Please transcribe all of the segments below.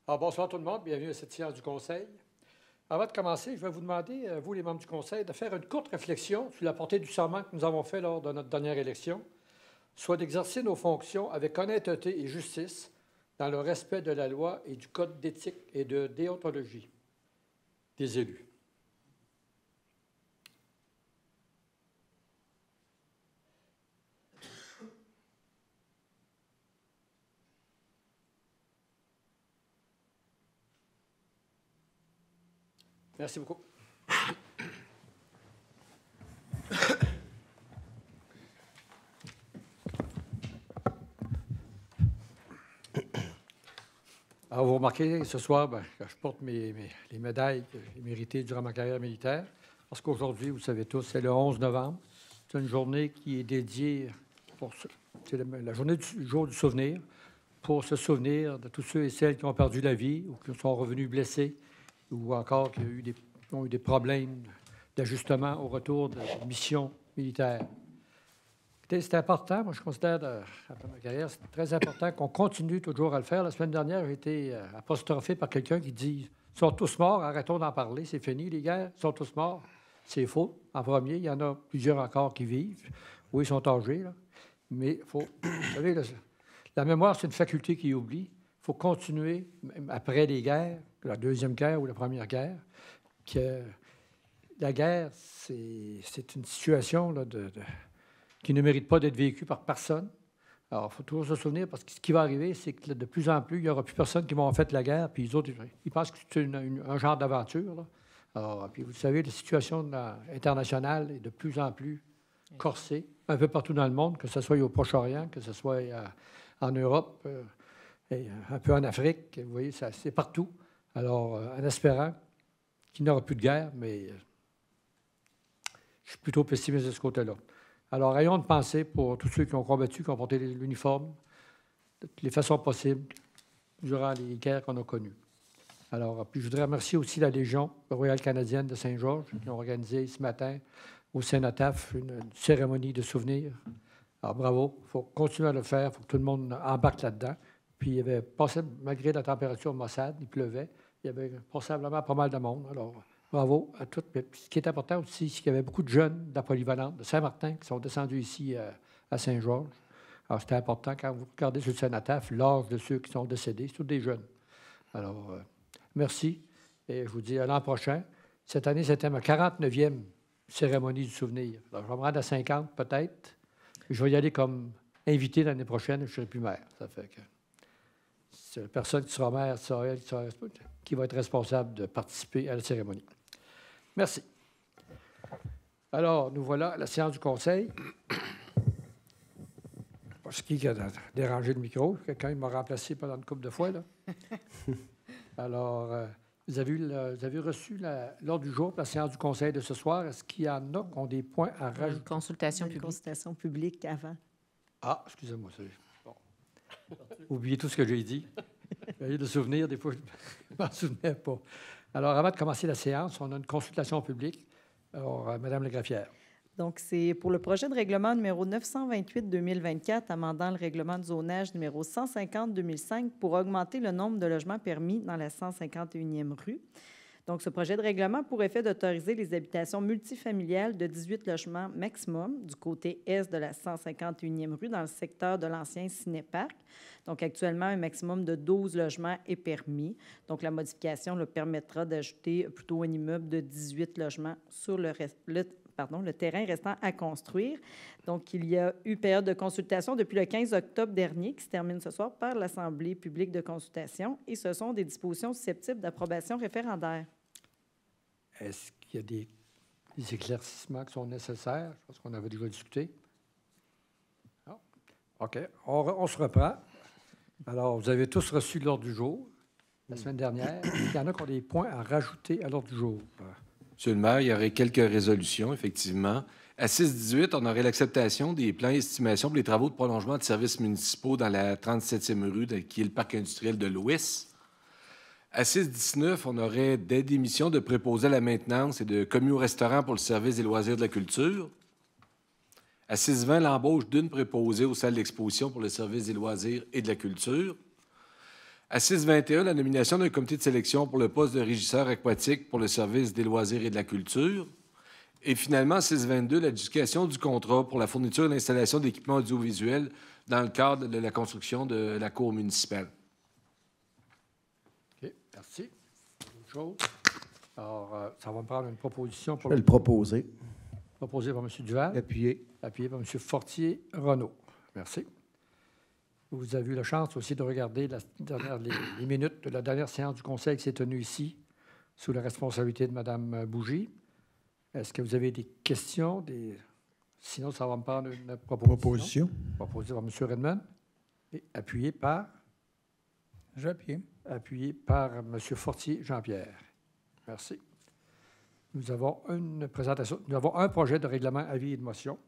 Alors, bonsoir tout le monde, bienvenue à cette séance du Conseil. Avant de commencer, je vais vous demander, vous les membres du Conseil, de faire une courte réflexion sur la portée du serment que nous avons fait lors de notre dernière élection, soit d'exercer nos fonctions avec honnêteté et justice dans le respect de la loi et du code d'éthique et de déontologie des élus. Merci beaucoup. Alors, vous remarquez, ce soir, que je porte les médailles que j'ai méritées durant ma carrière militaire, parce qu'aujourd'hui, vous savez tous, c'est le 11 novembre. C'est une journée qui est dédiée, c'est la journée du jour du souvenir, pour se souvenir de tous ceux et celles qui ont perdu la vie ou qui sont revenus blessés, ou encore qui ont eu des problèmes d'ajustement au retour de mission militaire. C'est important, moi je considère, après ma carrière, c'est très important qu'on continue toujours à le faire. La semaine dernière, j'ai été apostrophé par quelqu'un qui dit « Ils sont tous morts, arrêtons d'en parler, c'est fini, les guerres, ils sont tous morts. » C'est faux. En premier, il y en a plusieurs encore qui vivent. Oui, ils sont âgés, là. Mais il faut... Vous savez, la mémoire, c'est une faculté qui oublie. Il faut continuer, même après les guerres, la Deuxième Guerre ou la Première Guerre, que la guerre, c'est une situation là, qui ne mérite pas d'être vécue par personne. Alors, il faut toujours se souvenir, parce que ce qui va arriver, c'est que de plus en plus, il n'y aura plus personne qui vont faire la guerre, puis les autres, ils pensent que c'est un genre d'aventure, là. Alors, puis vous savez, la situation internationale est de plus en plus corsée, un peu partout dans le monde, que ce soit au Proche-Orient, que ce soit en Europe, et un peu en Afrique. Vous voyez, c'est partout. Alors, en espérant qu'il n'y aura plus de guerre, mais je suis plutôt pessimiste de ce côté-là. Alors, ayons de pensée pour tous ceux qui ont combattu, qui ont porté l'uniforme, de toutes les façons possibles, durant les guerres qu'on a connues. Alors, puis je voudrais remercier aussi la Légion royale canadienne de Saint-Georges, qui ont organisé ce matin au Cénotaphe une cérémonie de souvenir. Alors, bravo. Il faut continuer à le faire. Il faut que tout le monde embarque là-dedans. Puis, il y avait, malgré la température maussade, il pleuvait, il y avait passablement pas mal de monde. Alors, bravo à tous. Ce qui est important aussi, c'est qu'il y avait beaucoup de jeunes de la polyvalente de Saint-Martin qui sont descendus ici à Saint-Georges. Alors, c'était important, quand vous regardez sur le Cénotaphe, l'âge de ceux qui sont décédés, c'est tous des jeunes. Alors, merci. Et je vous dis à l'an prochain. Cette année, c'était ma 49e cérémonie du souvenir. Alors, je vais me rendre à 50 peut-être. Je vais y aller comme invité l'année prochaine. Je ne serai plus maire. Ça fait que c'est la personne qui sera maire, qui va être responsable de participer à la cérémonie. Merci. Alors, nous voilà à la séance du Conseil. Parce qui a dérangé le micro? Quelqu'un m'a remplacé pendant une couple de fois, là. Alors, vous avez reçu l'ordre du jour pour la séance du Conseil de ce soir. Est-ce qu'il y en a qui ont des points à rajouter? Consultation publique. Consultation publique avant. Ah, excusez-moi. Bon. Oubliez tout ce que j'ai dit. Veuillez de souvenir, des fois, je ne m'en souvenais pas. Alors, avant de commencer la séance, on a une consultation publique. Alors, Madame la greffière. Donc, c'est pour le projet de règlement numéro 928-2024, amendant le règlement de zonage numéro 150-2005 pour augmenter le nombre de logements permis dans la 151e rue. Donc, ce projet de règlement a pour effet d'autoriser les habitations multifamiliales de 18 logements maximum du côté est de la 151e rue dans le secteur de l'ancien Cinéparc. Donc, actuellement, un maximum de 12 logements est permis. Donc, la modification permettra d'ajouter plutôt un immeuble de 18 logements sur le terrain restant à construire. Donc, il y a eu période de consultation depuis le 15 octobre dernier qui se termine ce soir par l'Assemblée publique de consultation et ce sont des dispositions susceptibles d'approbation référendaire. Est-ce qu'il y a des éclaircissements qui sont nécessaires? Je pense qu'on avait déjà discuté. Non? OK. On se reprend. Alors, vous avez tous reçu l'ordre du jour la semaine dernière. Il y en a qui ont des points à rajouter à l'ordre du jour. Monsieur le maire, il y aurait quelques résolutions, effectivement. À 6-18, on aurait l'acceptation des plans et estimations pour les travaux de prolongement de services municipaux dans la 37e rue, qui est le parc industriel de l'Ouest. À 6-19, on aurait des démissions de préposés à la maintenance et de commis au restaurant pour le service des loisirs de la culture. À 6-20, l'embauche d'une préposée aux salles d'exposition pour le service des loisirs et de la culture. À 6.21, la nomination d'un comité de sélection pour le poste de régisseur aquatique pour le service des loisirs et de la culture. Et finalement, à 6.22, l'adjudication du contrat pour la fourniture et l'installation d'équipements audiovisuels dans le cadre de la construction de la cour municipale. OK, merci. Autre chose? Alors, ça va me prendre une proposition Je pour vais le proposer. proposée par M. Duval, Appuyé. appuyée par M. Fortier-Renaud. Merci. Vous avez eu la chance aussi de regarder les minutes de la dernière séance du Conseil qui s'est tenue ici, sous la responsabilité de Mme Bougie. Est-ce que vous avez des questions? Sinon, ça va me prendre une proposition. Proposée par M. Redmond et appuyée par? J'appuie. Appuyée par M. Fortier Jean-Pierre. Merci. Nous avons une présentation. Nous avons un projet de règlement, avis et de motion.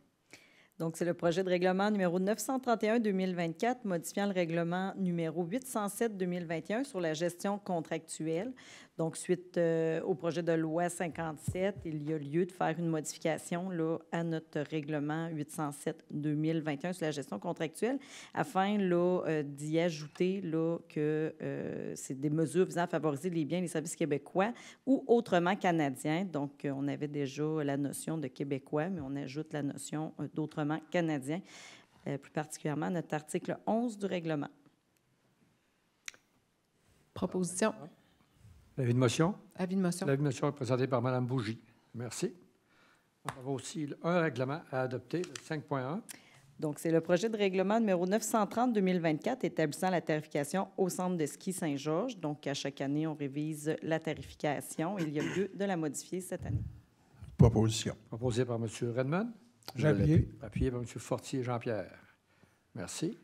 Donc, c'est le projet de règlement numéro 931-2024, modifiant le règlement numéro 807-2021 sur la gestion contractuelle. Donc, suite au projet de loi 57, il y a lieu de faire une modification là, à notre règlement 807-2021 sur la gestion contractuelle afin là, d'y ajouter là, que c'est des mesures visant à favoriser les biens et les services québécois ou autrement canadiens. Donc, on avait déjà la notion de québécois, mais on ajoute la notion d'autrement canadien, plus particulièrement notre article 11 du règlement. Proposition. L'avis de motion? Avis de motion. L'avis de motion est présenté par Mme Bougie. Merci. On avons aussi un règlement à adopter, le 5.1. Donc, c'est le projet de règlement numéro 930-2024 établissant la tarification au centre de ski Saint-Georges. Donc, à chaque année, on révise la tarification. Il y a lieu de la modifier cette année. Proposition. Proposé par M. Redmond. J'appuie. Appuyé par M. Fortier Jean-Pierre. Merci.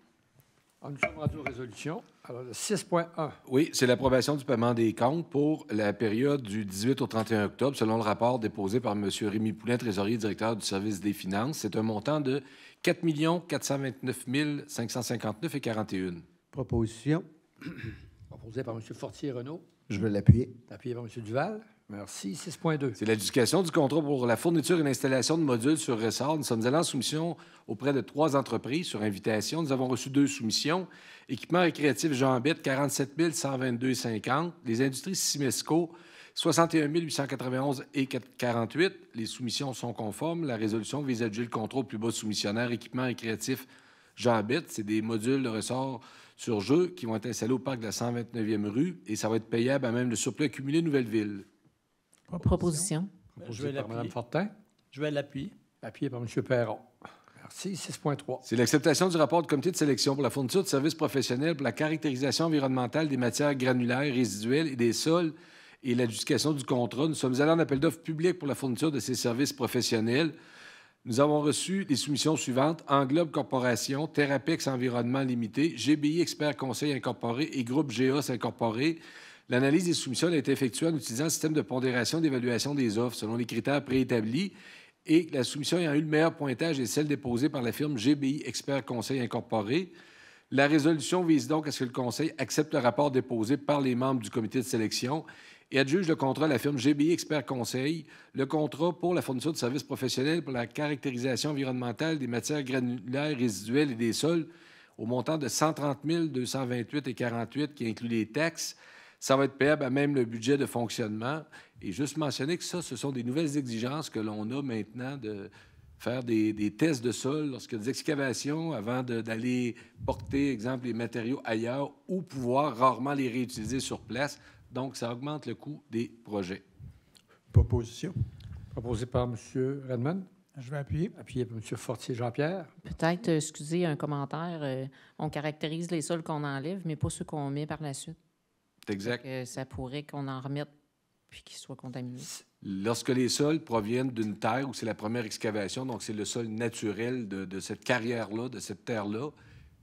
Alors, nous sommes rendus aux résolutions. Alors, le 6.1. Oui, c'est l'approbation du paiement des comptes pour la période du 18 au 31 octobre, selon le rapport déposé par M. Rémy Poulin, trésorier directeur du service des finances. C'est un montant de 4 429 559,41. Proposition. Proposé par M. Fortier-Renaud. Je vais l'appuyer. Appuyé par M. Duval. Merci. 6.2. C'est l'adjudication du contrat pour la fourniture et l'installation de modules sur ressort. Nous sommes allés en soumission auprès de 3 entreprises sur invitation. Nous avons reçu 2 soumissions. Équipement récréatif Jean-Bête, 47 122,50. Les industries Simesco, 61 891,48. Les soumissions sont conformes. La résolution vise à adjuger le contrat au plus bas soumissionnaire. Équipement récréatif Jean-Bête, c'est des modules de ressort sur jeu qui vont être installés au parc de la 129e rue et ça va être payable à même le surplus accumulé Nouvelle-Ville. Proposition. Proposé par Mme Fortin. Je vais l'appuyer. Appuyé par M. Perron. Merci. 6.3. C'est l'acceptation du rapport du comité de sélection pour la fourniture de services professionnels pour la caractérisation environnementale des matières granulaires, résiduelles et des sols et l'adjudication du contrat. Nous sommes allés en appel d'offres public pour la fourniture de ces services professionnels. Nous avons reçu les soumissions suivantes: Englobe Corporation, Therapex Environnement Limité, GBI Expert Conseil Incorporé et Groupe GEOS Incorporé. L'analyse des soumissions a été effectuée en utilisant un système de pondération d'évaluation des offres selon les critères préétablis et la soumission ayant eu le meilleur pointage est celle déposée par la firme GBI Expert Conseil Incorporé. La résolution vise donc à ce que le Conseil accepte le rapport déposé par les membres du comité de sélection et adjuge le contrat à la firme GBI Expert Conseil, le contrat pour la fourniture de services professionnels pour la caractérisation environnementale des matières granulaires, résiduelles et des sols au montant de 130 228,48 qui inclut les taxes. Ça va être payable à même le budget de fonctionnement. Et juste mentionner que ça, ce sont des nouvelles exigences que l'on a maintenant de faire des tests de sol lorsqu'il y a des excavations avant d'aller porter, exemple, les matériaux ailleurs ou pouvoir rarement les réutiliser sur place. Donc, ça augmente le coût des projets. Proposition. Proposé par M. Redmond. Je vais appuyer. Appuyé par M. Fortier Jean-Pierre. Peut-être, excusez un commentaire, on caractérise les sols qu'on enlève, mais pas ceux qu'on met par la suite. C'est exact. Ça pourrait qu'on en remette puis qu'ils soient contaminés. Lorsque les sols proviennent d'une terre où c'est la première excavation, donc c'est le sol naturel de cette carrière-là, de cette terre-là,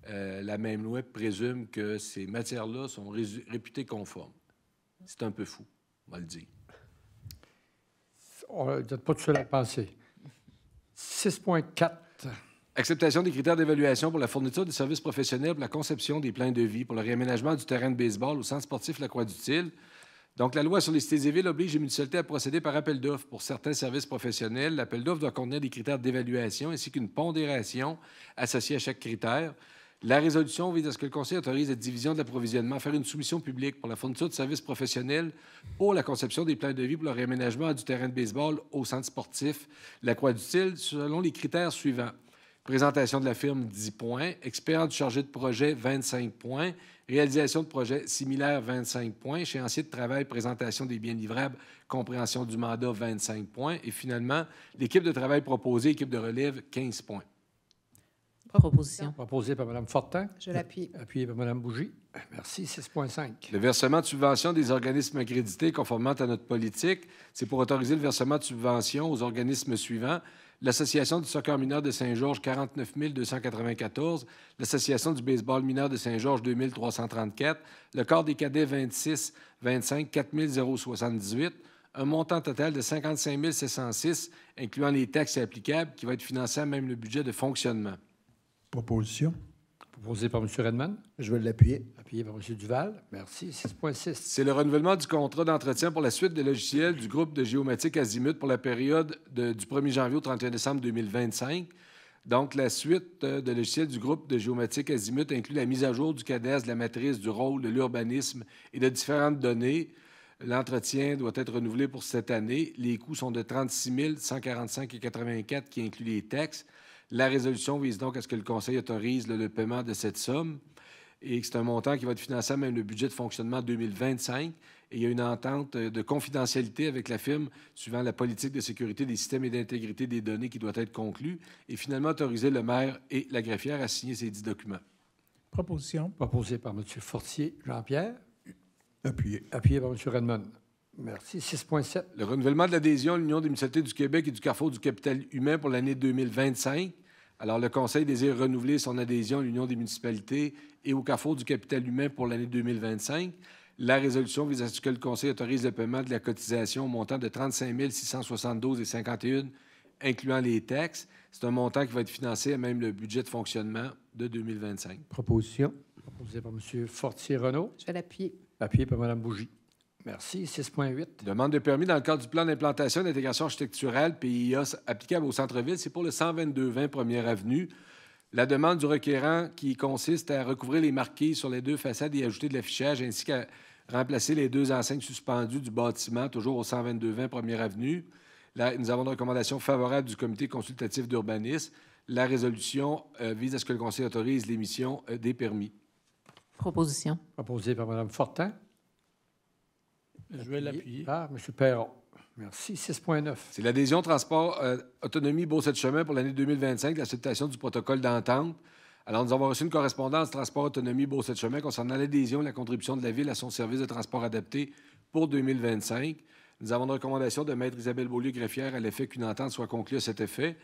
la même loi présume que ces matières-là sont réputées conformes. C'est un peu fou, on va le dire. Vous n'êtes pas tout seul à penser. 6.4. Acceptation des critères d'évaluation pour la fourniture des services professionnels pour la conception des plans de vie pour le réaménagement du terrain de baseball au centre sportif La Croix-du-Til. Donc, la loi sur les cités et villes oblige les municipalités à procéder par appel d'offres pour certains services professionnels. L'appel d'offres doit contenir des critères d'évaluation ainsi qu'une pondération associée à chaque critère. La résolution vise à ce que le Conseil autorise la division de l'approvisionnement à faire une soumission publique pour la fourniture de services professionnels pour la conception des plans de vie pour le réaménagement du terrain de baseball au centre sportif La Croix-du-Til selon les critères suivants. Présentation de la firme, 10 points. Expérience du chargé de projet, 25 points. Réalisation de projet similaire, 25 points. Échéancier de travail, présentation des biens livrables, compréhension du mandat, 25 points. Et finalement, l'équipe de travail proposée, équipe de relève, 15 points. Proposition. Proposé par Mme Fortin, Je l'appuie. appuyé par Mme Bougie. Merci. 6,5. Le versement de subventions des organismes accrédités conformément à notre politique, c'est pour autoriser le versement de subventions aux organismes suivants. L'Association du soccer mineur de Saint-Georges, 49 294. L'Association du baseball mineur de Saint-Georges, 2 334. Le Corps des cadets, 26 25 4 078. Un montant total de 55 706, incluant les taxes applicables, qui va être financé à même le budget de fonctionnement. Proposition. Proposé par M. Redmond, Je vais l'appuyer. appuyé par M. Duval. Merci. 6,6. C'est le renouvellement du contrat d'entretien pour la suite des logiciels du groupe de géomatique Azimut pour la période du 1er janvier au 31 décembre 2025. Donc, la suite de logiciels du groupe de géomatique Azimut inclut la mise à jour du cadastre, de la matrice, du rôle, de l'urbanisme et de différentes données. L'entretien doit être renouvelé pour cette année. Les coûts sont de 36 145,84 qui incluent les taxes. La résolution vise donc à ce que le Conseil autorise le paiement de cette somme et que c'est un montant qui va être financé à même le budget de fonctionnement 2025. Et il y a une entente de confidentialité avec la firme suivant la politique de sécurité des systèmes et d'intégrité des données qui doit être conclue et finalement autoriser le maire et la greffière à signer ces 10 documents. Proposition. Proposé par M. Fortier Jean-Pierre, Appuyé. appuyé par M. Redmond. Merci. 6,7. Le renouvellement de l'adhésion à l'Union des municipalités du Québec et du Carrefour du capital humain pour l'année 2025. Alors, le Conseil désire renouveler son adhésion à l'Union des municipalités et au Carrefour du capital humain pour l'année 2025. La résolution vise à ce que le Conseil autorise le paiement de la cotisation au montant de 35 672,51 incluant les taxes. C'est un montant qui va être financé à même le budget de fonctionnement de 2025. Proposition. Proposé par M. Fortier-Renaud, Je vais l'appuyer. appuyé par Mme Bougie. Merci. 6,8. Demande de permis dans le cadre du plan d'implantation et d'intégration architecturale PIA applicable au centre-ville, c'est pour le 122-20 Première Avenue. La demande du requérant qui consiste à recouvrir les marquises sur les deux façades et ajouter de l'affichage ainsi qu'à remplacer les deux enseignes suspendues du bâtiment, toujours au 122-20 Première Avenue. Là, nous avons une recommandation favorable du comité consultatif d'urbanisme. La résolution vise à ce que le Conseil autorise l'émission des permis. Proposition. Proposé par Mme Fortin. Je vais l'appuyer. Par M. Perron. Merci. 6,9. C'est l'adhésion transport autonomie Beauce-de-Chemin pour l'année 2025, l'acceptation du protocole d'entente. Alors, nous avons reçu une correspondance transport autonomie Beauce-de-Chemin concernant l'adhésion et la contribution de la Ville à son service de transport adapté pour 2025. Nous avons une recommandation de Maître Isabelle Beaulieu-Greffière à l'effet qu'une entente soit conclue à cet effet.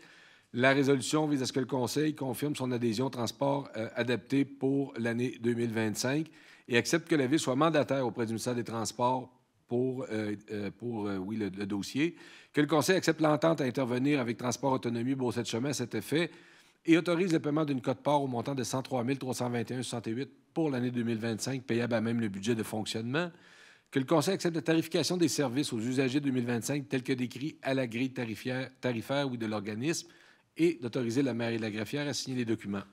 La résolution vise à ce que le Conseil confirme son adhésion au transport adapté pour l'année 2025 et accepte que la Ville soit mandataire auprès du ministère des Transports pour le dossier, que le Conseil accepte l'entente à intervenir avec Transport Autonomie Beauce-de-Chemin à cet effet et autorise le paiement d'une quote-part au montant de 103 321,68 pour l'année 2025, payable à même le budget de fonctionnement, que le Conseil accepte la tarification des services aux usagers 2025 tels que décrit à la grille tarifaire de l'organisme et d'autoriser le maire et la greffière à signer les documents.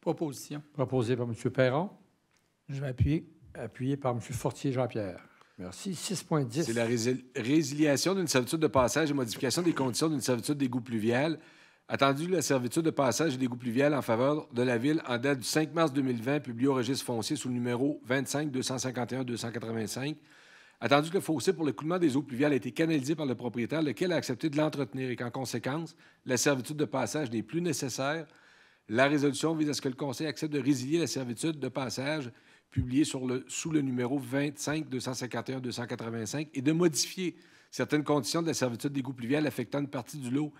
Proposition. Proposé par M. Perron, Je vais appuyer. appuyé par M. Fortier Jean-Pierre. Merci. 6,10. C'est la résiliation d'une servitude de passage et modification des conditions d'une servitude d'égout pluvial. Attendu la servitude de passage et d'égout pluvial en faveur de la Ville en date du 5 mars 2020, publié au registre foncier sous le numéro 25-251-285. Attendu que le fossé pour l'écoulement des eaux pluviales a été canalisé par le propriétaire, lequel a accepté de l'entretenir et qu'en conséquence, la servitude de passage n'est plus nécessaire. La résolution vise à ce que le Conseil accepte de résilier la servitude de passage publiée sous le numéro 25-251-285 et de modifier certaines conditions de la servitude d'égout pluvial affectant une partie du lot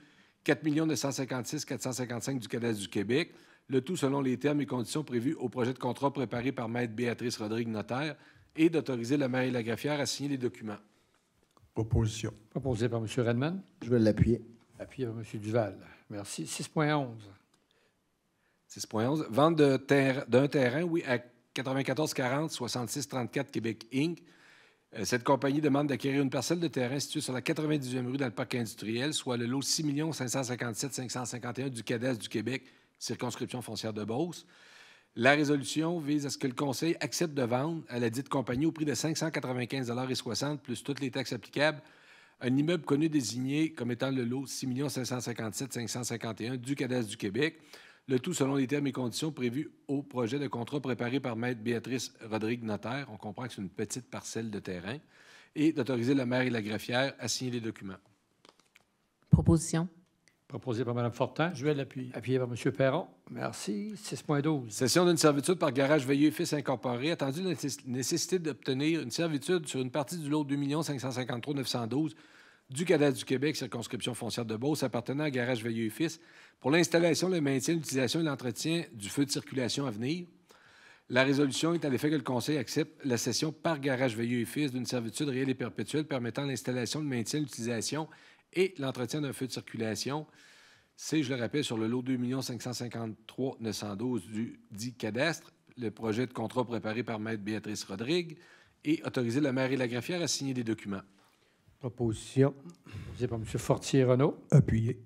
4 956 455 du cadastre du Québec, le tout selon les termes et conditions prévus au projet de contrat préparé par Maître Béatrice Rodrigue, notaire, et d'autoriser le maire et la greffière à signer les documents. Proposition. Proposé par M. Redmond, Je vais l'appuyer. appuyé par M. Duval. Merci. 6,11. 6.11. Vente d'un terrain, oui, à 9440 6634 Québec Inc. Cette compagnie demande d'acquérir une parcelle de terrain située sur la 98e rue dans le parc industriel, soit le lot 6 557 551 du cadastre du Québec, circonscription foncière de Beauce. La résolution vise à ce que le Conseil accepte de vendre à la dite compagnie au prix de 595,60 $ plus toutes les taxes applicables un immeuble connu désigné comme étant le lot 6 557 551 du Cadastre du Québec, le tout selon les termes et conditions prévus au projet de contrat préparé par Maître Béatrice Rodrigue, notaire. On comprend que c'est une petite parcelle de terrain. Et d'autoriser le maire et la greffière à signer les documents. Proposition. Proposé par Mme Fortin. Je vais l'appuyer. Appuyé par M. Perron. Merci. 6.12. Cession d'une servitude par Garage Veilleux et Fils Incorporé. Attendu la nécessité d'obtenir une servitude sur une partie du lot 2 553 912 du Cadastre du Québec, circonscription foncière de Beauce, appartenant à Garage Veilleux et Fils, pour l'installation, le maintien, l'utilisation et l'entretien du feu de circulation à venir. La résolution est à l'effet que le Conseil accepte la cession par Garage Veilleux et Fils d'une servitude réelle et perpétuelle permettant l'installation, le maintien, l'utilisation et l'entretien d'un feu de circulation. C'est, je le rappelle, sur le lot 2 553 912 du dit cadastre, le projet de contrat préparé par Maître Béatrice Rodrigue et autoriser le maire et la greffière à signer des documents. Proposition. Proposé par M. Fortier-Renaud. Appuyé.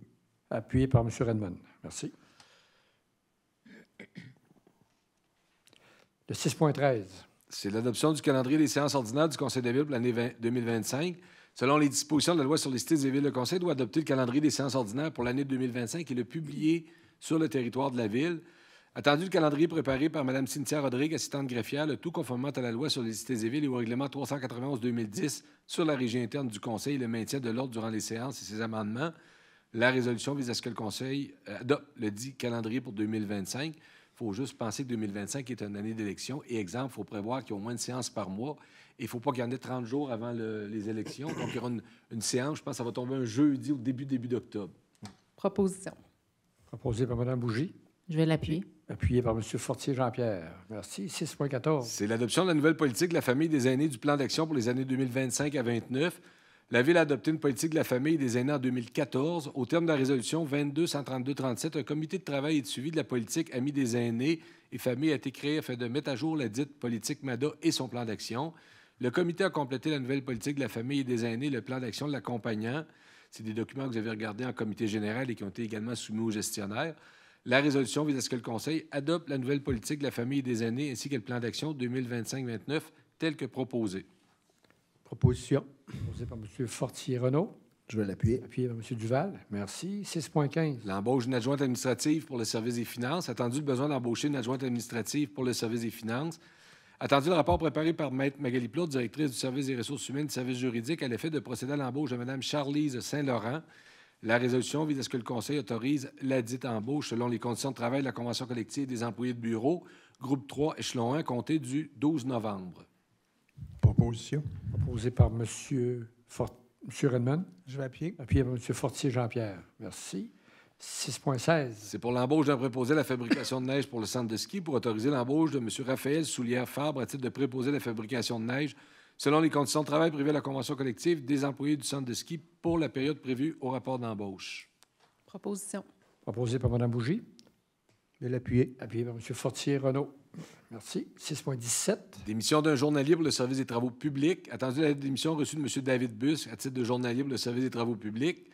Appuyé par M. Redmond. Merci. Le 6.13. C'est l'adoption du calendrier des séances ordinaires du Conseil de ville pour l'année 2025. Selon les dispositions de la loi sur les cités et villes, le Conseil doit adopter le calendrier des séances ordinaires pour l'année 2025 et le publier sur le territoire de la ville. Attendu le calendrier préparé par Mme Cynthia Rodrigue, assistante greffière, le tout conformément à la loi sur les cités et villes et au règlement 391-2010 sur la régie interne du Conseil et le maintien de l'ordre durant les séances et ses amendements. La résolution vise à ce que le Conseil adopte le dit calendrier pour 2025. Il faut juste penser que 2025 est une année d'élection. Et exemple, il faut prévoir qu'il y a au moins une séance par mois. Et il ne faut pas qu'il y en ait 30 jours avant les élections. Donc, il y aura une séance, je pense que ça va tomber un jeudi au début d'octobre. Proposition. Proposé par Mme Bougie. Je vais l'appuyer. Appuyé par M. Fortier-Jean-Pierre. Merci. 6.14. C'est l'adoption de la nouvelle politique de la famille et des aînés du plan d'action pour les années 2025 à 29. La Ville a adopté une politique de la famille et des aînés en 2014. Au terme de la résolution 22-132-37, un comité de travail et de suivi de la politique Amis des aînés et familles a été créé afin de mettre à jour la dite politique MADA et son plan d'action. Le comité a complété la nouvelle politique de la famille et des aînés et le plan d'action de l'accompagnant. C'est des documents que vous avez regardés en comité général et qui ont été également soumis aux gestionnaires. La résolution vise à ce que le Conseil adopte la nouvelle politique de la famille et des aînés ainsi que le plan d'action 2025-29 tel que proposé. Proposition. Proposé par M. Fortier-Renaud. Je vais l'appuyer. Appuyé par M. Duval. Merci. 6.15. L'embauche d'une adjointe administrative pour le service des finances. Attendu le besoin d'embaucher une adjointe administrative pour le service des finances. Attendu le rapport préparé par Mme Magali Plot, directrice du service des ressources humaines et du service juridique, à l'effet de procéder à l'embauche de Mme Charlise Saint-Laurent. La résolution vise à ce que le Conseil autorise la dite embauche selon les conditions de travail de la Convention collective des employés de bureau, groupe 3, échelon 1, compté du 12 novembre. Proposition. Proposé par M. Redmond. Je vais appuyer. Appuyé par M. Fortier-Jean-Pierre. Merci. 6.16. C'est pour l'embauche d'un préposé à la fabrication de neige pour le centre de ski pour autoriser l'embauche de M. Raphaël Soulière-Fabre à titre de préposé à la fabrication de neige selon les conditions de travail prévues à la Convention collective des employés du centre de ski pour la période prévue au rapport d'embauche. Proposition. Proposé par Mme Bougie. Je vais l'appuyer. Appuyé par M. Fortier-Renaud. Merci. 6.17. Démission d'un journalier pour le service des travaux publics. Attendu la démission reçue de M. David Busque à titre de journalier pour le service des travaux publics.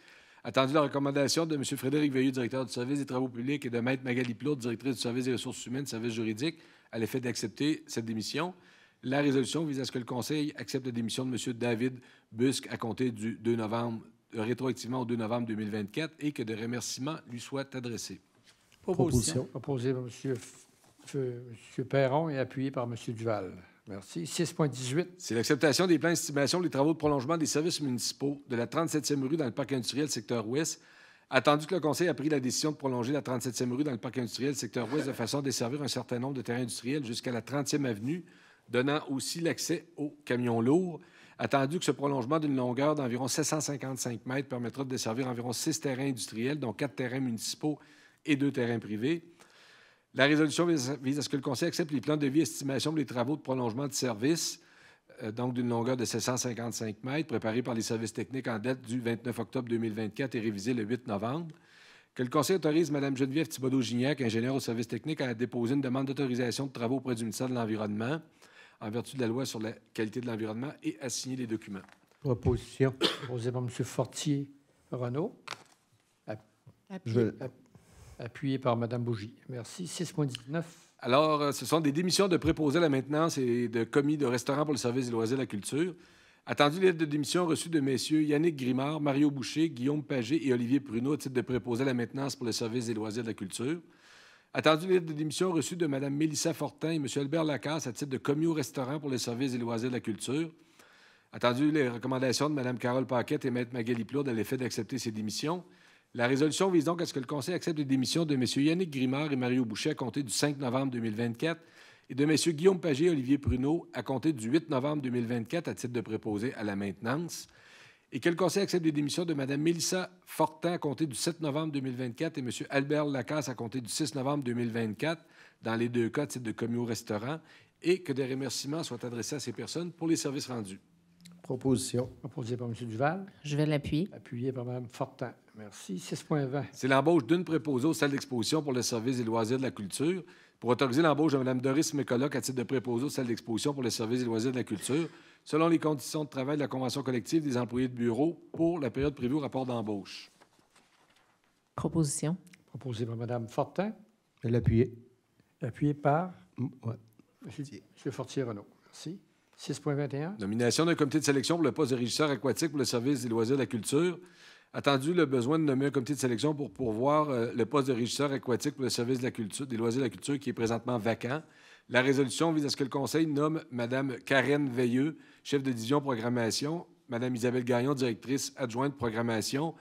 Attendu la recommandation de M. Frédéric Veilleux, directeur du service des travaux publics, et de Mme Magali Plot, directrice du service des ressources humaines et du service juridique, à l'effet d'accepter cette démission. La résolution vise à ce que le Conseil accepte la démission de M. David Busque à compter du 2 novembre, rétroactivement au 2 novembre 2024 et que des remerciements lui soient adressés. Proposition. Proposé par M. Perron et appuyé par M. Duval. Merci. 6.18. C'est l'acceptation des plans d'estimation pour les travaux de prolongement des services municipaux de la 37e rue dans le parc industriel secteur ouest. Attendu que le Conseil a pris la décision de prolonger la 37e rue dans le parc industriel secteur ouest de façon à desservir un certain nombre de terrains industriels jusqu'à la 30e avenue, donnant aussi l'accès aux camions lourds. Attendu que ce prolongement d'une longueur d'environ 755 mètres permettra de desservir environ 6 terrains industriels, dont 4 terrains municipaux et 2 terrains privés. La résolution vise à ce que le Conseil accepte les plans de devis estimation pour les travaux de prolongement de service, donc d'une longueur de 755 mètres, préparés par les services techniques en date du 29 octobre 2024 et révisés le 8 novembre. Que le Conseil autorise Mme Geneviève Thibodeau-Gignac, ingénieure au service technique, à déposer une demande d'autorisation de travaux auprès du ministère de l'Environnement, en vertu de la loi sur la qualité de l'environnement, et à signer les documents. Proposition. Proposé par M. Fortier-Renaud. Je vais appuyé par Mme Bougie. Merci. 6.19. Alors, ce sont des démissions de préposés à la maintenance et de commis de restaurants pour le service des loisirs et la culture. Attendu les lettres de démission reçues de messieurs Yannick Grimard, Mario Boucher, Guillaume Pagé et Olivier Pruneau au titre de préposés à la maintenance pour le service des loisirs et de la culture. Attendu les lettres de démission reçues de Mme Mélissa Fortin et M. Albert Lacasse à titre de commis au restaurant pour le service des loisirs et de la culture. Attendu les recommandations de Mme Carole Paquette et Mme Magali Plourde à l'effet d'accepter ces démissions. La résolution vise donc à ce que le Conseil accepte les démissions de M. Yannick Grimard et Mario Boucher à compter du 5 novembre 2024 et de M. Guillaume Pagé et Olivier Pruneau à compter du 8 novembre 2024 à titre de préposé à la maintenance. Et que le Conseil accepte les démissions de Mme Mélissa Fortin à compter du 7 novembre 2024 et M. Albert Lacasse à compter du 6 novembre 2024, dans les deux cas à titre de commis au restaurant, et que des remerciements soient adressés à ces personnes pour les services rendus. Proposition. Proposé par M. Duval, Je vais l'appuyer. appuyé par Mme Fortin. Merci. 6.20. C'est l'embauche d'une préposée aux salles d'exposition pour le service des loisirs de la culture, pour autoriser l'embauche de Mme Doris Mécoloc à titre de préposée aux salles d'exposition pour le service des loisirs de la culture, selon les conditions de travail de la Convention collective des employés de bureau pour la période prévue au rapport d'embauche. Proposition. Proposé par Mme Fortin, Je vais l'appuyer. appuyé par Ouais. M. Fortier-Renaud. Merci. 6.21. Nomination d'un comité de sélection pour le poste de régisseur aquatique pour le service des loisirs de la culture. Attendu le besoin de nommer un comité de sélection pour pourvoir le poste de régisseur aquatique pour le service de la culture, des loisirs de la culture qui est présentement vacant. La résolution vise à ce que le Conseil nomme Mme Karen Veilleux, chef de division programmation, Mme Isabelle Gagnon, directrice adjointe de programmation,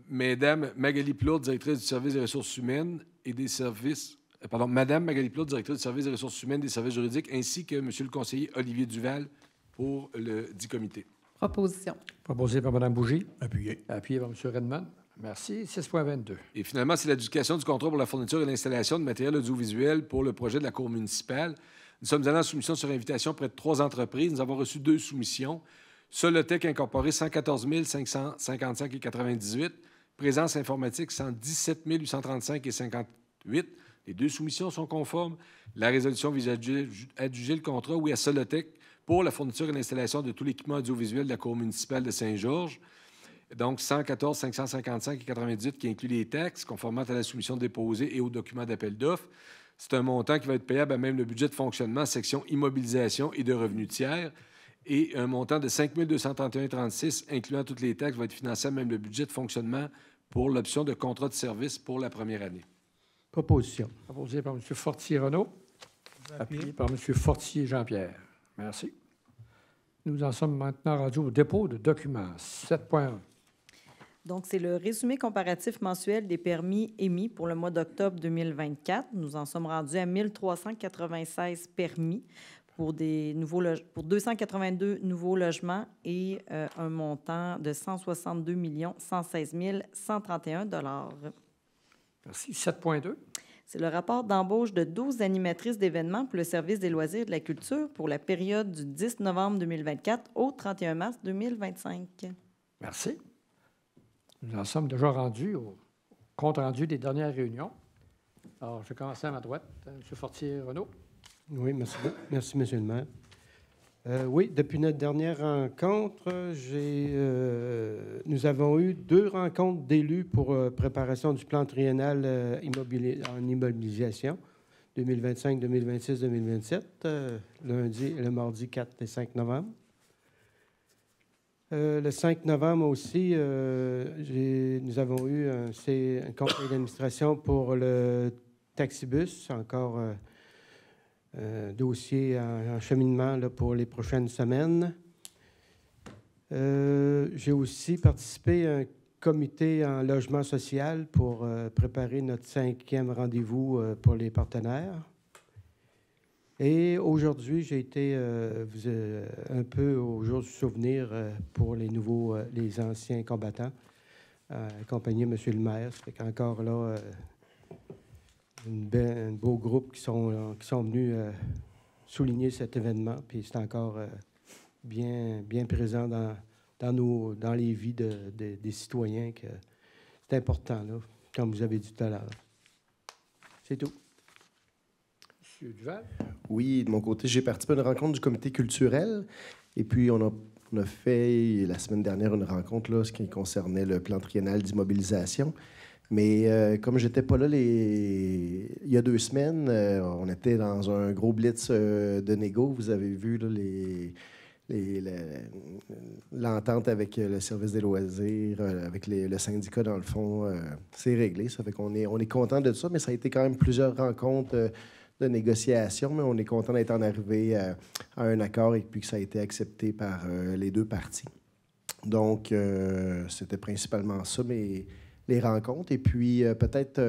Mme Magali Plourde, directrice du service des ressources humaines et des services... Mme Magali Plourde, directrice du service des ressources humaines et des services juridiques, ainsi que M. le conseiller Olivier Duval pour le dit comité. Proposition. Proposé par Mme Bougie, Appuyé. appuyé par M. Redmond. Merci. 6.22. Et finalement, c'est l'adjudication du contrat pour la fourniture et l'installation de matériel audiovisuel pour le projet de la Cour municipale. Nous sommes allés en soumission sur invitation près de 3 entreprises. Nous avons reçu 2 soumissions. Solotech Incorporé, 114 555,98. Présence informatique, 117 835,58. Les 2 soumissions sont conformes. La résolution vise à adjuger le contrat, oui, à Solotech pour la fourniture et l'installation de tout l'équipement audiovisuel de la Cour municipale de Saint-Georges. Donc, 114 555,98 qui inclut les taxes, conformément à la soumission déposée et aux documents d'appel d'offres. C'est un montant qui va être payable à même le budget de fonctionnement, section immobilisation et de revenus tiers. Et un montant de 5 231,36, incluant toutes les taxes, va être financé à même le budget de fonctionnement pour l'option de contrat de service pour la première année. Proposition. Proposé par M. Fortier-Renaud, appuyé par M. Fortier-Jean-Pierre. Merci. Nous en sommes maintenant rendus au dépôt de documents. 7.1. Donc, c'est le résumé comparatif mensuel des permis émis pour le mois d'octobre 2024. Nous en sommes rendus à 1396 permis pour 282 nouveaux logements et un montant de 162 116 131 $. Merci. 7.2. C'est le rapport d'embauche de 12 animatrices d'événements pour le service des loisirs et de la culture pour la période du 10 novembre 2024 au 31 mars 2025. Merci. Nous en sommes déjà rendus au compte-rendu des dernières réunions. Alors, je vais commencer à ma droite. M. Fortier-Renaud. Oui, merci. Merci, M. le maire. Oui, depuis notre dernière rencontre, nous avons eu 2 rencontres d'élus pour préparation du plan triennal en immobilisation 2025, 2026, 2027, lundi et le mardi 4 et 5 novembre. Le 5 novembre aussi, nous avons eu un conseil d'administration pour le taxibus, encore dossier en cheminement là, pour les prochaines semaines. J'ai aussi participé à un comité en logement social pour préparer notre 5e rendez-vous pour les partenaires. Et aujourd'hui, j'ai été un peu au jour du souvenir pour les anciens combattants, accompagné M. le maire. Ça fait qu'encore là, un beau groupe qui sont venus souligner cet événement. Puis c'est encore bien présent dans les vies des citoyens que c'est important, là, comme vous avez dit tout à l'heure. C'est tout. M. Duval. Oui, de mon côté, j'ai participé à une rencontre du comité culturel. Et puis, on a fait la semaine dernière une rencontre là, ce qui concernait le plan triennal d'immobilisation. Mais comme j'étais pas là il y a 2 semaines, on était dans un gros blitz de négo. Vous avez vu là, l'entente avec le service des loisirs, avec le syndicat, dans le fond, c'est réglé. Ça fait qu'on est content de ça, mais ça a été quand même plusieurs rencontres de négociation, mais on est content d'être en arrivé à un accord et puis que ça a été accepté par les 2 parties. Donc, c'était principalement ça, mais les rencontres. Et puis, peut-être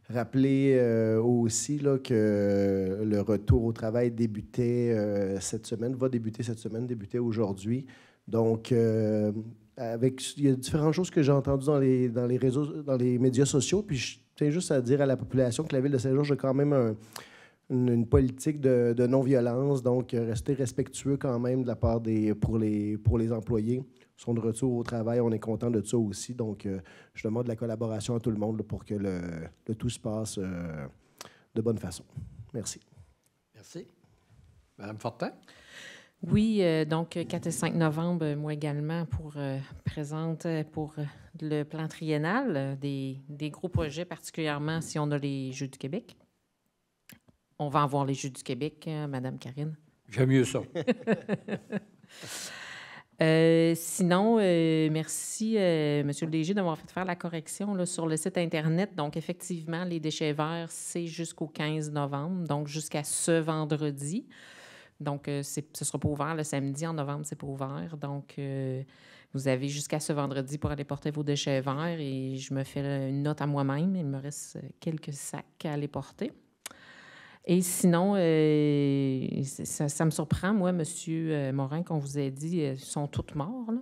rappeler aussi là, que le retour au travail débutait cette semaine, va débuter cette semaine, débutait aujourd'hui. Donc, il y a différentes choses que j'ai entendues dans les réseaux, dans les médias sociaux. Puis, je tiens juste à dire à la population que la Ville de Saint-Georges a quand même une politique de non-violence. Donc, rester respectueux quand même de la part pour les employés. Sont de retour au travail, on est content de ça aussi. Donc, je demande de la collaboration à tout le monde là, pour que le tout se passe de bonne façon. Merci. Merci. Madame Fortin? Oui, donc 4 et 5 novembre, moi également, présente pour le plan triennal des gros projets, particulièrement si on a les Jeux du Québec. On va avoir les Jeux du Québec, Madame Karine. J'aime mieux ça. Sinon, merci, Monsieur le DG, d'avoir fait faire la correction là, sur le site Internet. Donc, effectivement, les déchets verts, c'est jusqu'au 15 novembre, donc jusqu'à ce vendredi. Donc, ce ne sera pas ouvert le samedi. En novembre, c'est pas ouvert. Donc, vous avez jusqu'à ce vendredi pour aller porter vos déchets verts et je me fais une note à moi-même. Il me reste quelques sacs à aller porter. Et sinon, ça me surprend, moi, M. Morin, qu'on vous a dit, ils sont tous morts, là,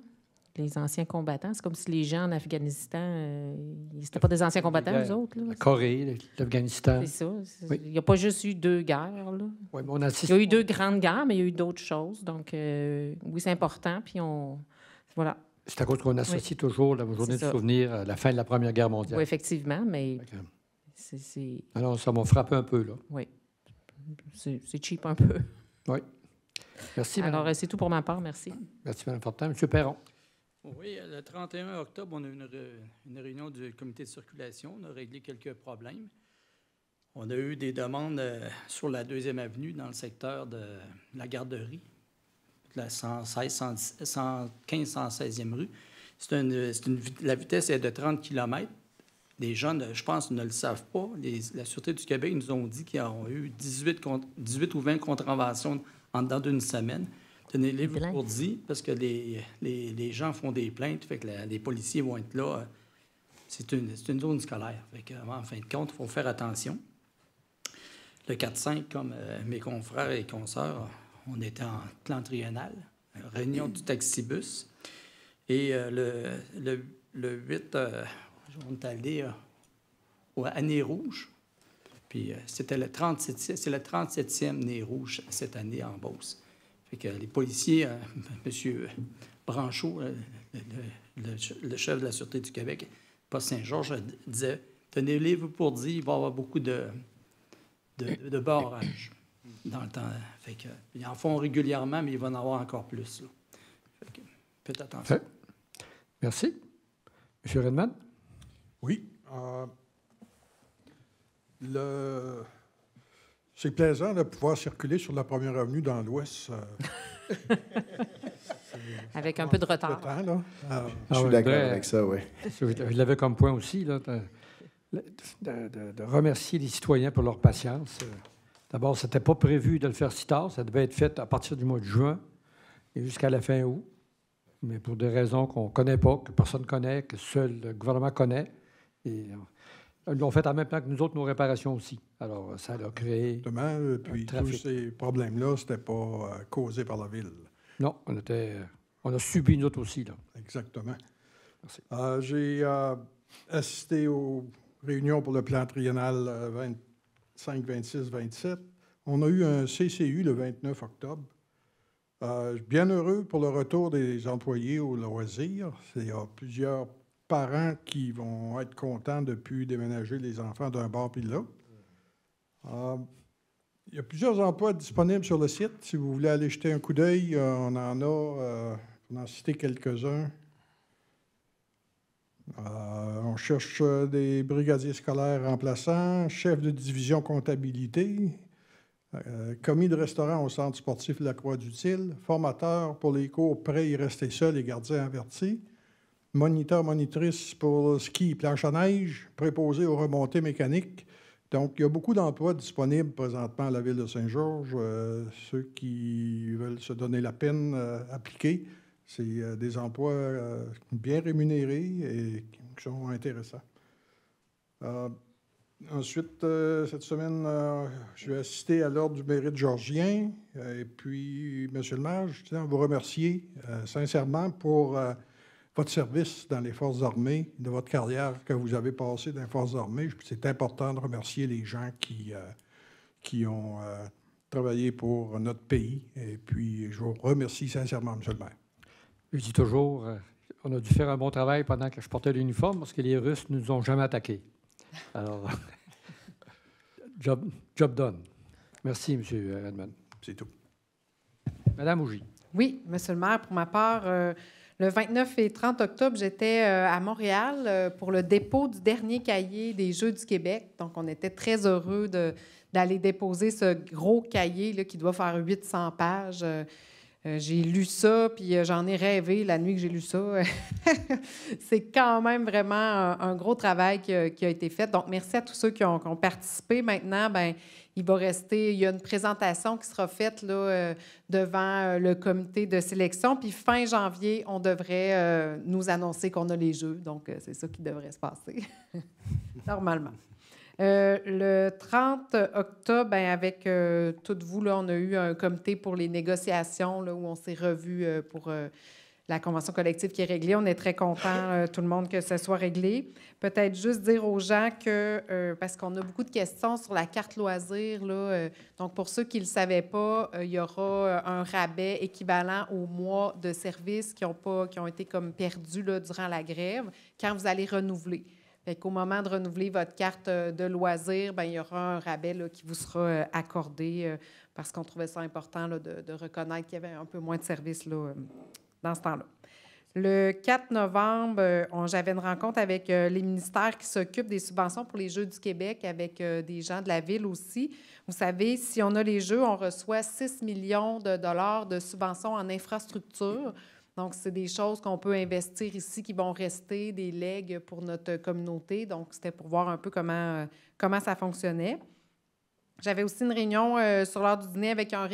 les anciens combattants. C'est comme si les gens en Afghanistan, c'était pas des anciens combattants, eux autres. Là. La Corée, l'Afghanistan. C'est ça. Oui. Il n'y a pas juste eu 2 guerres. Là. Oui, mais on assiste... Il y a eu 2 grandes guerres, mais il y a eu d'autres choses. Donc, oui, c'est important. Puis voilà. C'est à cause qu'on associe toujours la journée du souvenir à la fin de la Première Guerre mondiale. Oui, effectivement, mais c'est... Alors, ça m'a frappé un peu, là. Oui. C'est cheap un peu. Oui. Merci. Alors, c'est tout pour ma part. Merci. Merci, Mme Fortin. M. Perron. Oui, le 31 octobre, on a eu une réunion du comité de circulation. On a réglé quelques problèmes. On a eu des demandes sur la 2e avenue dans le secteur de la garderie, la 115-116e rue. La vitesse est de 30 km. Les gens, je pense, ne le savent pas. La Sûreté du Québec nous ont dit qu'ils ont eu 18 ou 20 contraventions en dedans d'une semaine. Tenez-les-vous pour dit, parce que les gens font des plaintes, fait que les policiers vont être là. C'est une zone scolaire. Fait que, en fin de compte, il faut faire attention. Le 4-5, comme mes confrères et consoeurs, on était en plan triennal, réunion du taxibus. Et le 8... on est allé à Nez Rouge. Puis c'est le 37e Nez Rouge cette année en Beauce. Fait que les policiers, M. Branchot, le chef de la Sûreté du Québec, poste Saint-Georges, disait « Tenez-les-vous pour dire, il va y avoir beaucoup de barrages dans le temps. » Fait que, ils en font régulièrement, mais il va en avoir encore plus. Là. Fait que, faites attention. Merci. M. Redman? Oui. C'est plaisant de pouvoir circuler sur la première avenue dans l'Ouest. Avec un peu de retard. Je suis d'accord avec ça, oui. Je l'avais comme point aussi, là, de remercier les citoyens pour leur patience. D'abord, ce n'était pas prévu de le faire si tard. Ça devait être fait à partir du mois de juin et jusqu'à la fin août. Mais pour des raisons qu'on ne connaît pas, que personne ne connaît, que seul le gouvernement connaît. Et ils l'ont fait en même temps que nous autres, nos réparations aussi. Alors, ça a créé... Exactement. Puis tous ces problèmes-là, ce n'était pas causé par la Ville. Non, on a subi, nous autres aussi. Là. Exactement. Merci. J'ai assisté aux réunions pour le plan triennal 25, 26, 27. On a eu un CCU le 29 octobre. Bien heureux pour le retour des employés au loisir. Il y a plusieurs parents qui vont être contents de plus déménager les enfants d'un bord puis de l'autre. Il y a plusieurs emplois disponibles sur le site. Si vous voulez aller jeter un coup d'œil, on en a, pour en citer quelques-uns. On On cherche des brigadiers scolaires remplaçants, chef de division comptabilité, commis de restaurant au centre sportif La Croix-du-Til, formateur pour les cours prêts y rester seul et gardien averti, moniteur, monitrice pour ski, planche à neige, préposé aux remontées mécaniques. Donc, il y a beaucoup d'emplois disponibles présentement à la ville de Saint-Georges. Ceux qui veulent se donner la peine, appliquer. C'est des emplois bien rémunérés et qui sont intéressants. Ensuite, cette semaine, je vais assister à l'Ordre du mérite georgien. Et puis, Monsieur le maire, je tiens à vous remercier sincèrement pour votre service dans les Forces armées, de votre carrière que vous avez passée dans les Forces armées. C'est important de remercier les gens qui ont travaillé pour notre pays. Et puis, je vous remercie sincèrement, Monsieur le maire. Je dis toujours, on a dû faire un bon travail pendant que je portais l'uniforme parce que les Russes ne nous ont jamais attaqués. Alors, job done. Merci, M. Edmond. C'est tout. Madame Ougy. Oui, Monsieur le maire, pour ma part, le 29 et 30 octobre, j'étais à Montréal pour le dépôt du dernier cahier des Jeux du Québec. Donc, on était très heureux d'aller déposer ce gros cahier là, qui doit faire 800 pages. J'ai lu ça, puis j'en ai rêvé la nuit que j'ai lu ça. C'est quand même vraiment un gros travail qui a été fait. Donc, merci à tous ceux qui ont participé. Maintenant, bien, il y a une présentation qui sera faite là, devant le comité de sélection. Puis fin janvier, on devrait nous annoncer qu'on a les Jeux. Donc, c'est ça qui devrait se passer, normalement. Le 30 octobre, bien, avec toutes vous, là, on a eu un comité pour les négociations là, où on s'est revus pour la convention collective qui est réglée. On est très contents, tout le monde, que ce soit réglé. Peut-être juste dire aux gens que, parce qu'on a beaucoup de questions sur la carte loisirs, là, donc pour ceux qui ne le savaient pas, il y aura un rabais équivalent aux mois de service qui ont été comme perdus là, durant la grève quand vous allez renouveler. Fait qu'au moment de renouveler votre carte de loisirs, bien, il y aura un rabais là, qui vous sera accordé parce qu'on trouvait ça important là, de reconnaître qu'il y avait un peu moins de services là, dans ce temps-là. Le 4 novembre, j'avais une rencontre avec les ministères qui s'occupent des subventions pour les Jeux du Québec, avec des gens de la ville aussi. Vous savez, si on a les Jeux, on reçoit 6 millions de dollars de subventions en infrastructure. Donc, c'est des choses qu'on peut investir ici qui vont rester, des legs pour notre communauté. Donc, c'était pour voir un peu comment ça fonctionnait. J'avais aussi une réunion sur l'heure du dîner avec un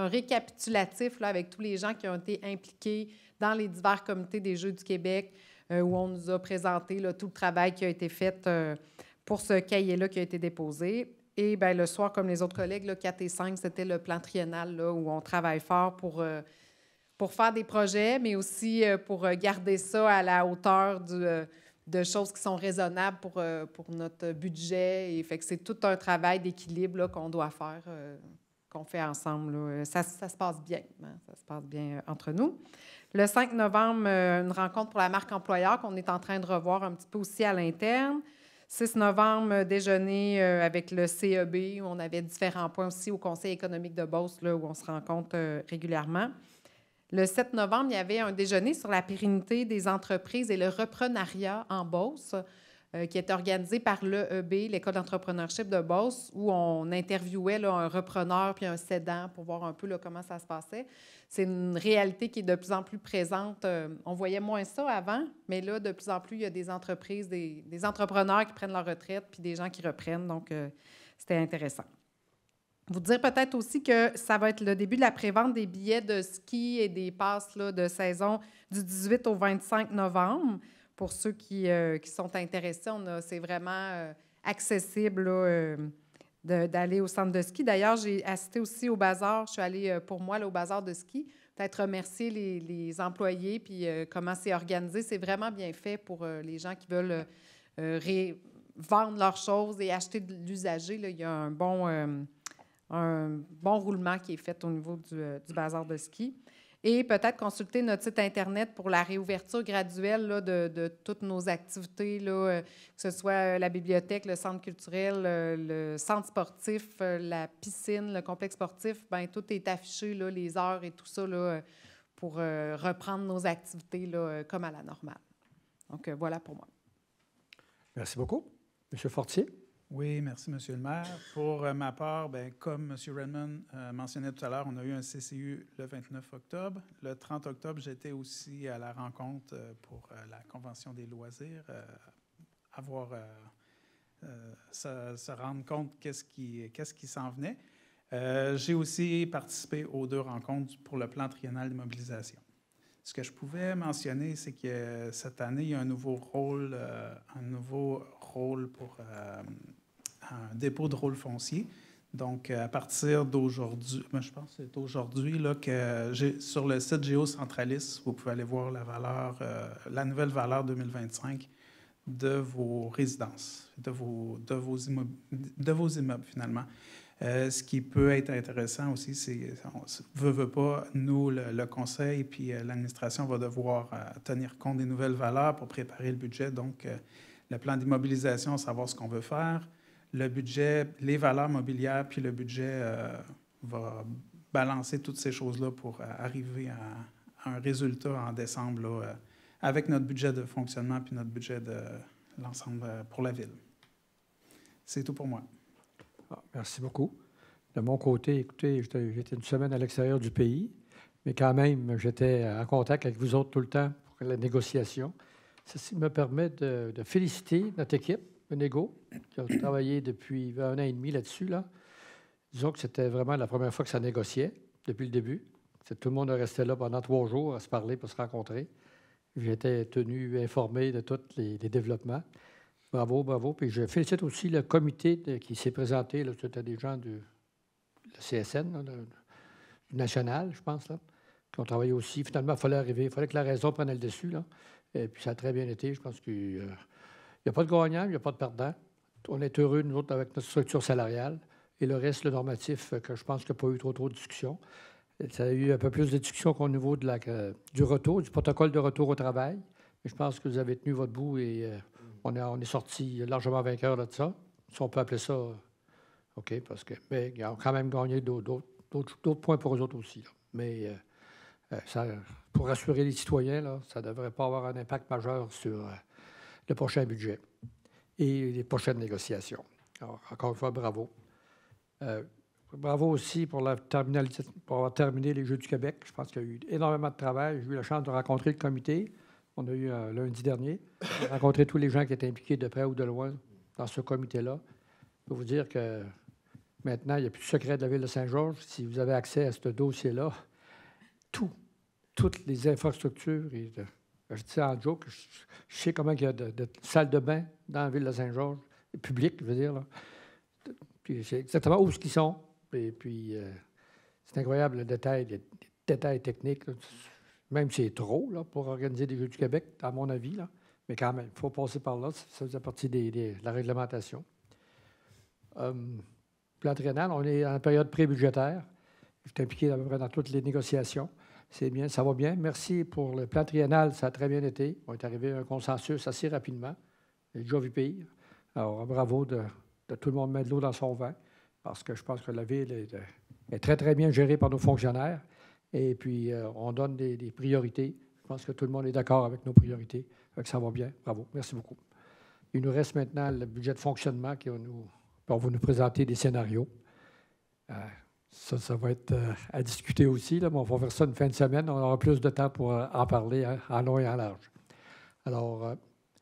récapitulatif là, avec tous les gens qui ont été impliqués dans les divers comités des Jeux du Québec, où on nous a présenté là, tout le travail qui a été fait pour ce cahier-là qui a été déposé. Et bien, le soir, comme les autres collègues, là, 4 et 5, c'était le plan triennal là, où on travaille fort pour faire des projets, mais aussi pour garder ça à la hauteur de choses qui sont raisonnables pour notre budget. Et fait que c'est tout un travail d'équilibre là, qu'on doit faire, qu'on fait ensemble. Là. Ça se passe bien. Hein? Ça se passe bien entre nous. Le 5 novembre, une rencontre pour la marque employeur qu'on est en train de revoir un petit peu aussi à l'interne. 6 novembre, déjeuner avec le CEB, où on avait différents points aussi au Conseil économique de Beauce, là, où on se rencontre régulièrement. Le 7 novembre, il y avait un déjeuner sur la pérennité des entreprises et le reprenariat en Beauce, qui est organisé par l'EEB, l'École d'entrepreneurship de Beauce, où on interviewait là, un repreneur puis un cédant pour voir un peu là, comment ça se passait. C'est une réalité qui est de plus en plus présente. On voyait moins ça avant, mais là, de plus en plus, il y a des entreprises, des entrepreneurs qui prennent leur retraite puis des gens qui reprennent. Donc, c'était intéressant. Vous dire peut-être aussi que ça va être le début de la prévente des billets de ski et des passes là, de saison du 18 au 25 novembre. Pour ceux qui sont intéressés, c'est vraiment accessible là, d'aller au centre de ski. D'ailleurs, j'ai assisté aussi au bazar. Je suis allée pour moi là, au bazar de ski. Peut-être remercier les employés puis comment c'est organisé. C'est vraiment bien fait pour les gens qui veulent vendre leurs choses et acheter de l'usager. Là. Il y a un bon roulement qui est fait au niveau du bazar de ski. Et peut-être consulter notre site Internet pour la réouverture graduelle là, de toutes nos activités, là, que ce soit la bibliothèque, le centre culturel, le centre sportif, la piscine, le complexe sportif. Bien, tout est affiché, là, les heures et tout ça, là, pour reprendre nos activités là, comme à la normale. Donc, voilà pour moi. Merci beaucoup. M. Fortier? Oui, merci, M. le maire. Pour ma part, bien, comme M. Redmond mentionnait tout à l'heure, on a eu un CCU le 29 octobre. Le 30 octobre, j'étais aussi à la rencontre pour la Convention des loisirs, se rendre compte qu'est-ce qui s'en venait. J'ai aussi participé aux 2 rencontres pour le plan triennal de mobilisation. Ce que je pouvais mentionner, c'est que cette année, il y a un nouveau rôle pour un dépôt de rôle foncier. Donc, à partir d'aujourd'hui, je pense que c'est aujourd'hui là, que sur le site Géocentralis, vous pouvez aller voir la nouvelle valeur 2025 de vos résidences, de vos immeubles finalement. Ce qui peut être intéressant aussi, c'est, veut pas, nous, le conseil puis l'administration va devoir tenir compte des nouvelles valeurs pour préparer le budget. Donc, le plan d'immobilisation, savoir ce qu'on veut faire. Le budget, les valeurs mobilières, puis le budget va balancer toutes ces choses-là pour arriver à un résultat en décembre là, avec notre budget de fonctionnement puis notre budget de l'ensemble pour la ville. C'est tout pour moi. Merci beaucoup. De mon côté, écoutez, j'étais une semaine à l'extérieur du pays, mais quand même, j'étais en contact avec vous autres tout le temps pour la négociation. Ceci me permet de féliciter notre équipe de négo qui a travaillé depuis 1 an et demi là-dessus. Là. Disons que c'était vraiment la première fois que ça négociait depuis le début. Tout le monde restait là pendant 3 jours à se parler pour se rencontrer. J'étais tenu informé de tous les développements. Bravo, bravo. Puis je félicite aussi le comité qui s'est présenté. Là, c'était des gens du CSN, là, du national, je pense, là, qui ont travaillé aussi. Finalement, il fallait arriver. Il fallait que la raison prenne le dessus. Là. Et puis ça a très bien été. Je pense qu'il n'y a pas de gagnant, il n'y a pas de perdant. On est heureux, nous autres, avec notre structure salariale. Et le reste, le normatif, que je pense qu'il n'y a pas eu trop de discussions. Ça a eu un peu plus de discussions qu'au niveau du protocole de retour au travail. Mais je pense que vous avez tenu votre bout et on est sorti largement vainqueur de ça. Si on peut appeler ça, OK, mais ils ont quand même gagné d'autres points pour eux autres aussi. Là. Mais pour rassurer les citoyens, là, ça ne devrait pas avoir un impact majeur sur le prochain budget et les prochaines négociations. Alors, encore une fois, bravo. Bravo aussi pour avoir terminé les Jeux du Québec. Je pense qu'il y a eu énormément de travail. J'ai eu la chance de rencontrer le comité. On a eu lundi dernier. J'ai rencontré tous les gens qui étaient impliqués de près ou de loin dans ce comité-là. Je peux vous dire que maintenant, il n'y a plus de secret de la Ville de Saint-Georges. Si vous avez accès à ce dossier-là, toutes les infrastructures, je dis ça en joke, je sais comment il y a de salles de bain dans la Ville de Saint-Georges, publiques, je veux dire. Là. Puis c'est exactement où ils sont. Et puis, c'est incroyable le détail, les détails techniques. Là. Même si c'est trop là, pour organiser des Jeux du Québec, à mon avis. Là. Mais quand même, il faut passer par là. Ça faisait partie de la réglementation. Plan triennal, on est en période pré-budgétaire. Je suis impliqué à peu près dans toutes les négociations. C'est bien, ça va bien. Merci pour le plan triennal, ça a très bien été. On est arrivé à un consensus assez rapidement. J'ai déjà vu pire. Alors, bravo de tout le monde mettre de l'eau dans son vin, parce que je pense que la Ville est très, très bien gérée par nos fonctionnaires. Et puis, on donne des priorités. Je pense que tout le monde est d'accord avec nos priorités. Donc, ça va bien. Bravo. Merci beaucoup. Il nous reste maintenant le budget de fonctionnement on va nous présenter des scénarios. Ça va être à discuter aussi, là, mais on va faire ça une fin de semaine. On aura plus de temps pour en parler en long et en large. Alors,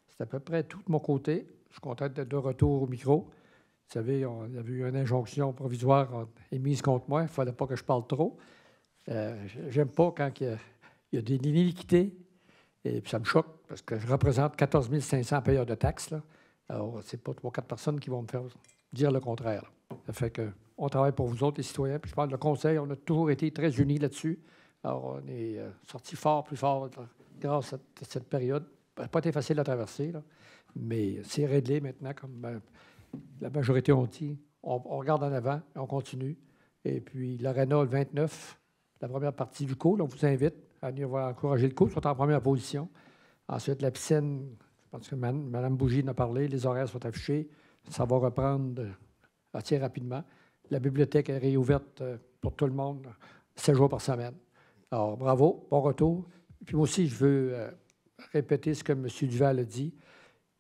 c'est à peu près tout de mon côté. Je suis content d'être de retour au micro. Vous savez, il y avait eu une injonction provisoire émise contre moi. Il ne fallait pas que je parle trop. J'aime pas quand il y a des iniquités. Et puis ça me choque parce que je représente 14 500 payeurs de taxes. Là. Alors, c'est pas 3-4 personnes qui vont me faire dire le contraire. Là. Ça fait qu'on travaille pour vous autres, les citoyens. Puis je parle de le Conseil, on a toujours été très unis là-dessus. Alors, on est sortis plus fort grâce à cette période. Ça n'a pas été facile à traverser, là. Mais c'est réglé maintenant, comme la majorité ont dit. On regarde en avant et on continue. Et puis, l'Arena, le 29, la première partie du cours, on vous invite à venir encourager le cours. Ils sont en première position. Ensuite, la piscine, je pense que Mme Bougie en a parlé, les horaires sont affichés. Ça va reprendre assez rapidement. La bibliothèque est réouverte pour tout le monde, 7 jours par semaine. Alors, bravo, bon retour. Puis moi aussi, je veux répéter ce que M. Duval a dit.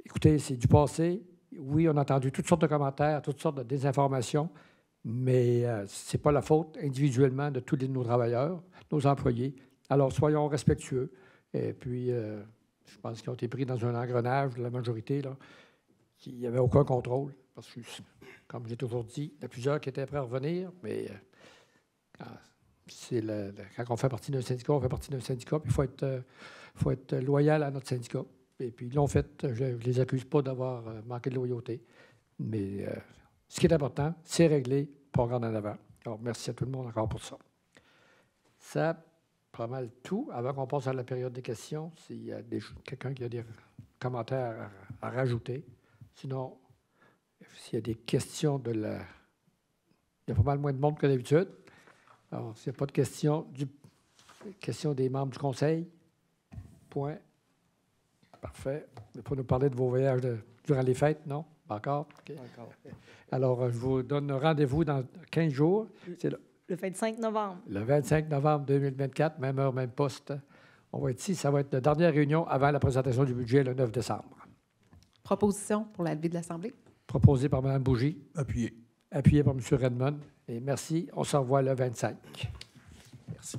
Écoutez, c'est du passé. Oui, on a entendu toutes sortes de commentaires, toutes sortes de désinformations, mais ce n'est pas la faute individuellement de tous nos travailleurs, nos employés. Alors, soyons respectueux. Et puis, je pense qu'ils ont été pris dans un engrenage, la majorité, là, qu'il n'y avait aucun contrôle. Parce que, comme j'ai toujours dit, il y a plusieurs qui étaient prêts à revenir, mais quand on fait partie d'un syndicat, on fait partie d'un syndicat, puis il faut être loyal à notre syndicat. Et puis, ils l'ont fait. Je ne les accuse pas d'avoir manqué de loyauté. Mais ce qui est important, c'est régler, pas regarder en avant. Alors, merci à tout le monde encore pour ça. Ça, pas mal tout. Avant qu'on passe à la période des questions, s'il y a quelqu'un qui a des commentaires à rajouter. Sinon, s'il y a des questions il y a pas mal moins de monde que d'habitude. Alors, s'il n'y a pas de questions, questions des membres du conseil. Point. Parfait. Pour nous parler de vos voyages durant les fêtes, non? Pas encore? Okay. Encore. Alors, je vous donne rendez-vous dans 15 jours. C'est le 25 novembre. Le 25 novembre 2024, même heure, même poste. On va être ici. Ça va être la dernière réunion avant la présentation du budget le 9 décembre. Proposition pour la levée de l'Assemblée. Proposé par Mme Bougie. Appuyé. Appuyé par M. Redmond. Et merci. On se revoit le 25. Merci.